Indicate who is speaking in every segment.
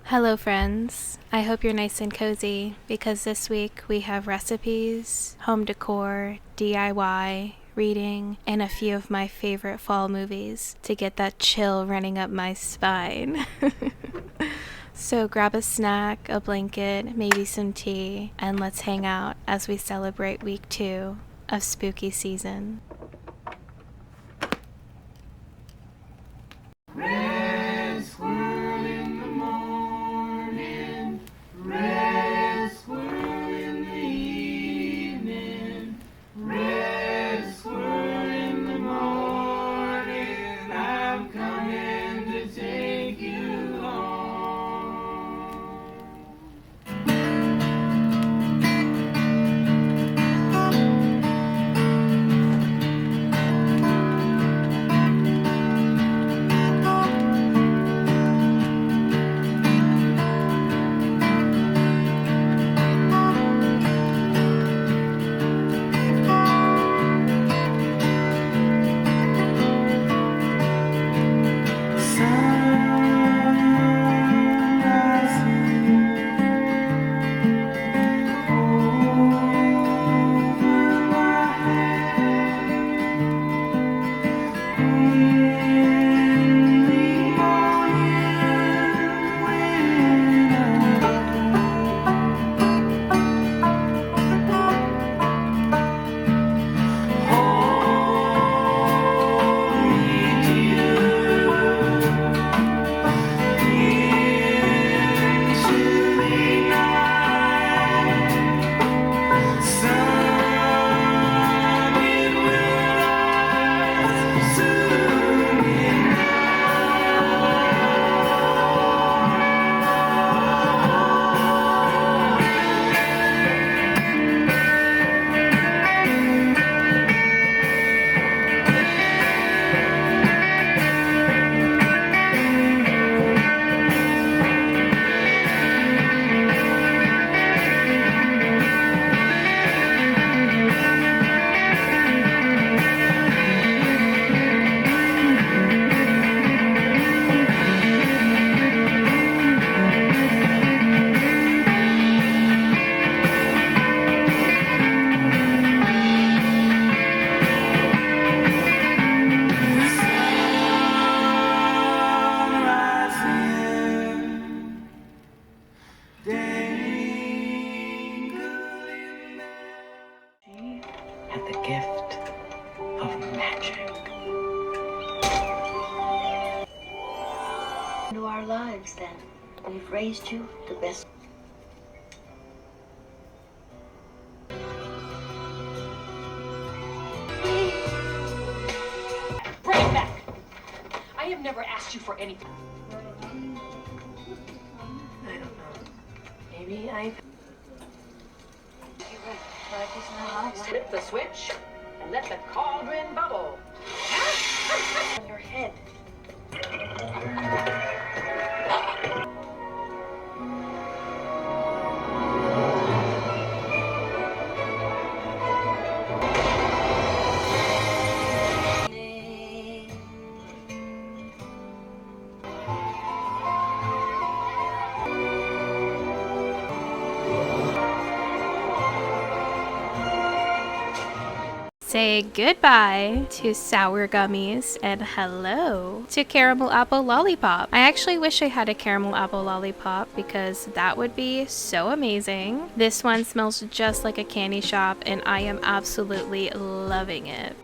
Speaker 1: Hello friends, I hope you're nice and cozy because this week we have recipes, home decor, DIY, reading, and a few of my favorite fall movies to get that chill running up my spine. So grab a snack, a blanket, maybe some tea, and let's hang out as we celebrate week 2 of spooky season.
Speaker 2: Red squirrel in the morning, red squirrel in the evening, red squirrel in the morning, I'm coming to take you home.
Speaker 3: Had the gift of magic
Speaker 4: Into our lives, then. We've raised you the best.
Speaker 5: Bring it back! I have never asked you for anything.
Speaker 3: I don't know. Maybe I
Speaker 5: Flip the switch and let the cauldron bubble.
Speaker 4: On your head.
Speaker 1: Say goodbye to sour gummies and hello to caramel apple lollipop. I actually wish I had a caramel apple lollipop because that would be so amazing. This one smells just like a candy shop and I am absolutely loving it.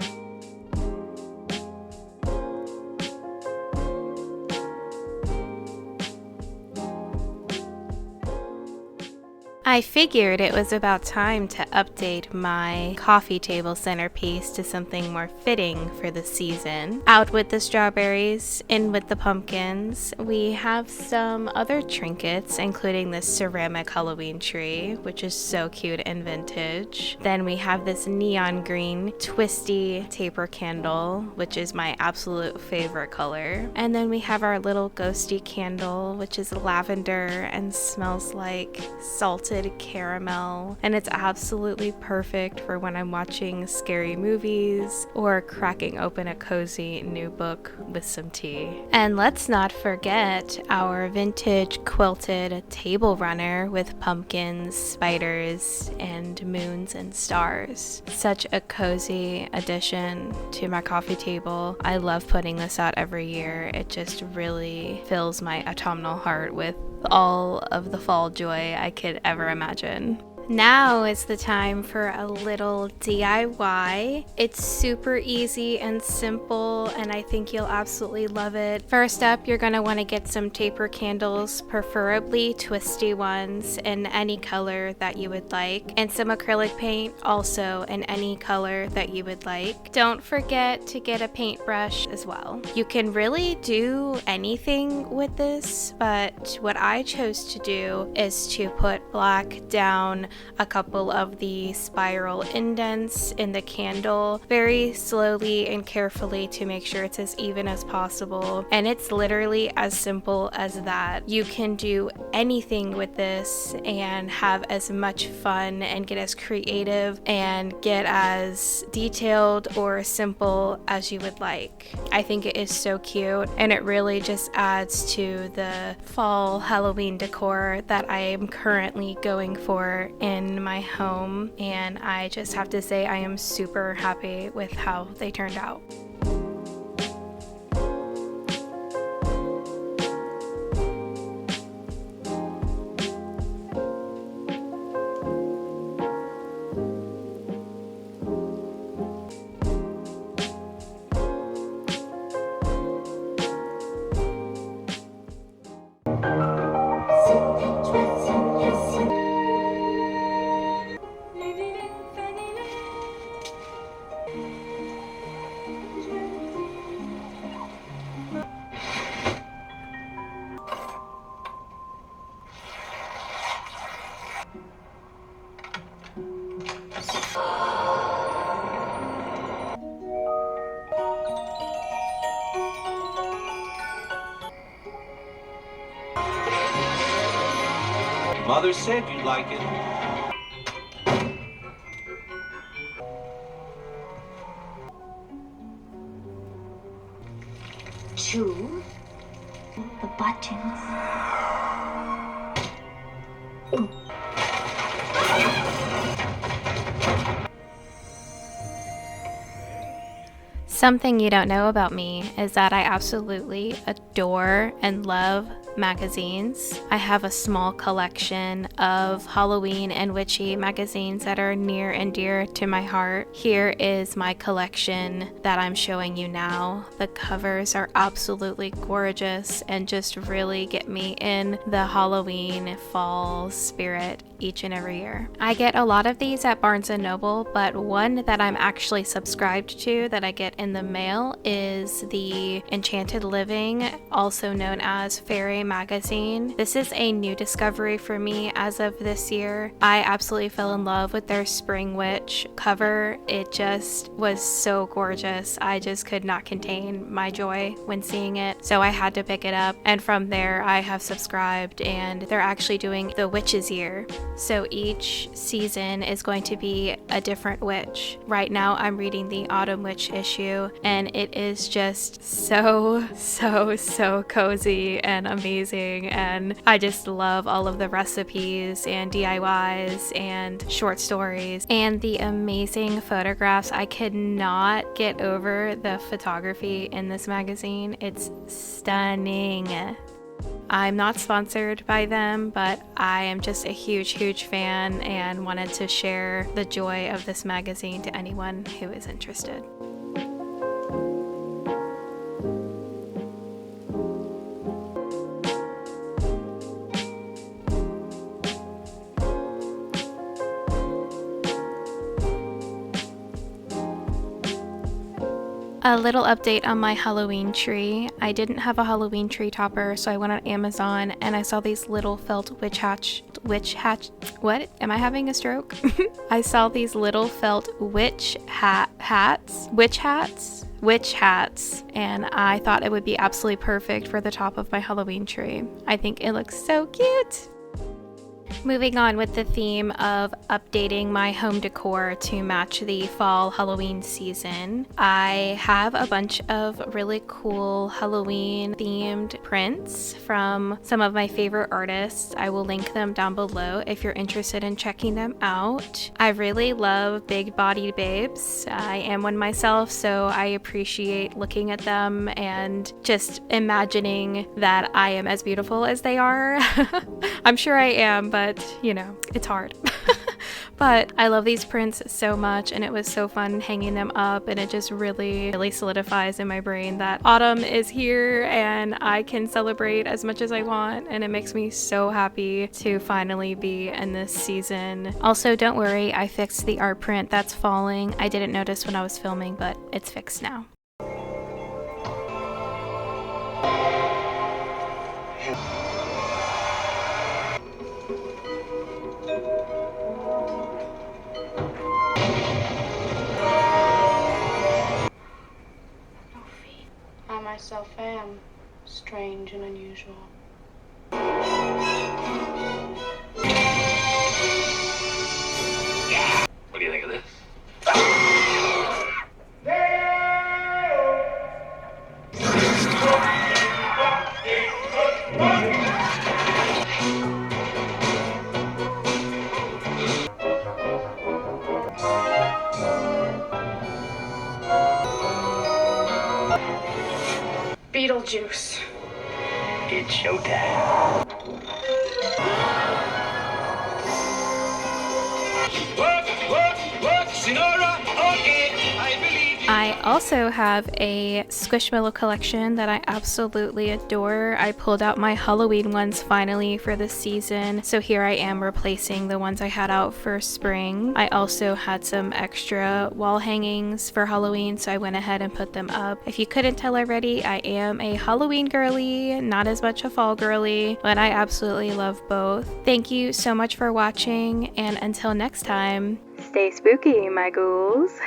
Speaker 1: I figured it was about time to update my coffee table centerpiece to something more fitting for the season. Out with the strawberries, in with the pumpkins. We have some other trinkets, including this ceramic Halloween tree, which is so cute and vintage. Then we have this neon green twisty taper candle, which is my absolute favorite color. And then we have our little ghosty candle, which is lavender and smells like salt salted caramel, and it's absolutely perfect for when I'm watching scary movies or cracking open a cozy new book with some tea. And let's not forget our vintage quilted table runner with pumpkins, spiders, and moons and stars. Such a cozy addition to my coffee table. I love putting this out every year. It just really fills my autumnal heart with all of the fall joy I could ever imagine. Now is the time for a little DIY. It's super easy and simple, and I think you'll absolutely love it. First up, you're going to want to get some taper candles, preferably twisty ones in any color that you would like, and some acrylic paint, also in any color that you would like. Don't forget to get a paintbrush as well. You can really do anything with this, but what I chose to do is to put black down a couple of the spiral indents in the candle very slowly and carefully to make sure it's as even as possible. And it's literally as simple as that. You can do anything with this and have as much fun and get as creative and get as detailed or simple as you would like. I think it is so cute, and it really just adds to the fall Halloween decor that I am currently going for in my home, and I just have to say I am super happy with how they turned out.
Speaker 6: Mother said you'd like it.
Speaker 4: Choose the buttons.
Speaker 1: Something you don't know about me is that I absolutely adore and love magazines. I have a small collection of Halloween and witchy magazines that are near and dear to my heart. Here is my collection that I'm showing you now. The covers are absolutely gorgeous and just really get me in the Halloween fall spirit each and every year. I get a lot of these at Barnes & Noble, but one that I'm actually subscribed to that I get in the mail is the Enchanted Living, also known as Fairy Magazine. This is a new discovery for me as of this year. I absolutely fell in love with their Spring Witch cover. It just was so gorgeous. I just could not contain my joy when seeing it, so I had to pick it up, and from there I have subscribed, and they're actually doing the Witch's Year. So each season is going to be a different witch. Right now I'm reading the Autumn Witch issue, and it is just so cozy and amazing, and I just love all of the recipes and DIYs and short stories and the amazing photographs. I could not get over the photography in this magazine. It's stunning. I'm not sponsored by them, but I am just a huge fan and wanted to share the joy of this magazine to anyone who is interested. A little update on my Halloween tree. I didn't have a Halloween tree topper, so I went on Amazon and I saw these little felt witch hats. What? Am I having a stroke? I saw these little felt witch hats, and I thought it would be absolutely perfect for the top of my Halloween tree. I think it looks so cute. Moving on with the theme of updating my home decor to match the fall Halloween season, I have a bunch of really cool Halloween themed prints from some of my favorite artists. I will link them down below if you're interested in checking them out. I really love big bodied babes. I am one myself, so I appreciate looking at them and just imagining that I am as beautiful as they are. I'm sure I am, but you know, it's hard. But I love these prints so much, and it was so fun hanging them up, and it just really solidifies in my brain that autumn is here and I can celebrate as much as I want, and it makes me so happy to finally be in this season. Also, don't worry, I fixed the art print that's falling. I didn't notice when I was filming, but it's fixed now.
Speaker 7: I myself am strange and unusual.
Speaker 6: What do you think of this?
Speaker 7: Beetlejuice.
Speaker 6: It's showtime. Work, Sinora. Okay, I believe you.
Speaker 1: I also have a Squishmallow collection that I absolutely adore. I pulled out my Halloween ones finally for this season, so here I am replacing the ones I had out for spring. I also had some extra wall hangings for Halloween, so I went ahead and put them up. If you couldn't tell already, I am a Halloween girly, not as much a fall girly, but I absolutely love both. Thank you so much for watching, and until next time, stay spooky, my ghouls.